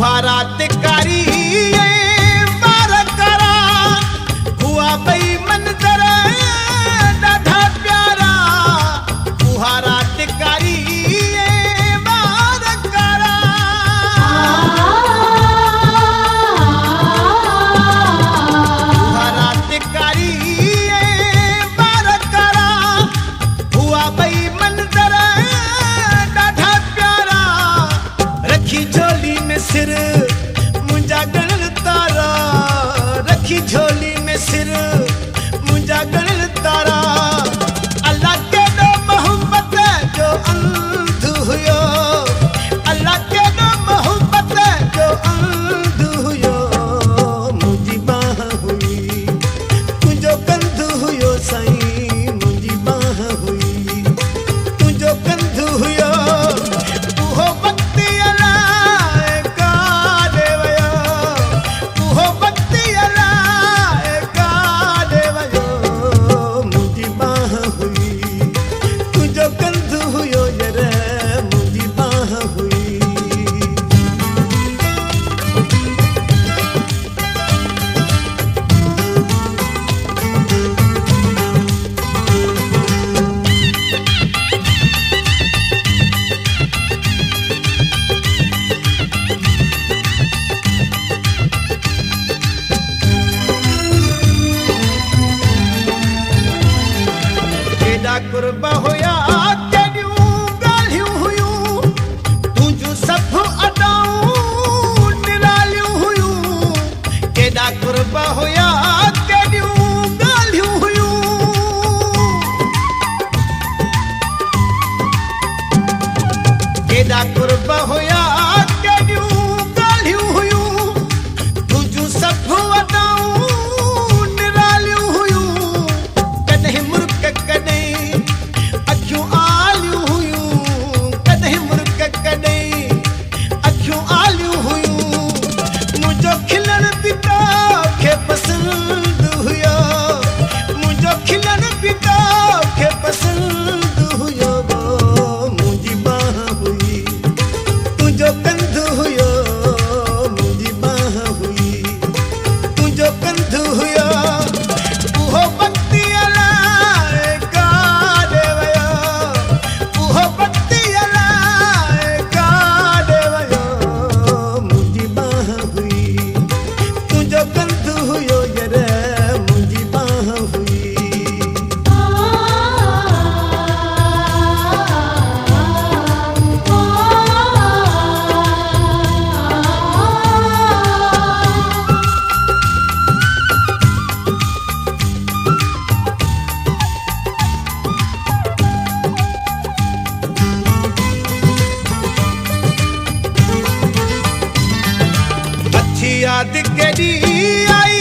रात कारी वार करा हुआ बई मंजर ॾाढा प्यारा उहा रात कारी वार करा उहा रात कारी वार करा हुआ बई मंजर ॾाढा प्यारा रखी झोली में सिर मुंहिंजा गणल तारा रखी झोली में सिर मुंहिंजा गणल तारा अल्लाह केॾो मोहब्बत जो अंध हुयो अल्लाह केॾो मोहब्बत जो अंध हुयो मुंहिंजी बाह हुई तुंहिंजो कंध हुयो साईं मुंहिंजी बाह हुई तुंहिंजो कंध हुयो उहो वक़्ति अलाए काॾे वियो उहो वक़्ति अलाए काॾे वियो मुंहिंजी बाह हुई तुंहिंजो कंध हुयो यार मुंहिंजी बाह हुई केॾा कुर्ब हुया केॾियूं ॻाल्हियूं हुयूं तुंहिंजूं सभु अदाऊं निरालियूं हुयूं केॾा कुर्ब हुया केॾियूं ॻाल्हियूं हुयूं केॾा कुर्ब हुया केॾियूं ॻाल्हियूं हुयूं तुंहिंजूं सभु अदाऊं निरालियूं हुयूं कॾहिं मुर्क कॾहिं अखियूं आलियूं हुयूं कॾहिं मुर्क कॾहिं अखियूं आलियूं हुयूं मुंहिंजो खिलण बि तोखे पसंदि हुयो मुंहिंजो खिलण बि तोखे पसंदि हुयो मुंहिंजी बाह हुई तुंहिंजो कंध हुयो मुंहिंजी बाह हुई तुंहिंजो कंध हुयो उहो वक़्ति अलाए काॾे वियो उहो वक़्ति अलाए काॾे वियो मुंहिंजी बाह हुई तुंहिंजो कंध हुयो यार मुंहिंजी बाह हुई अच्छी याद केॾी आई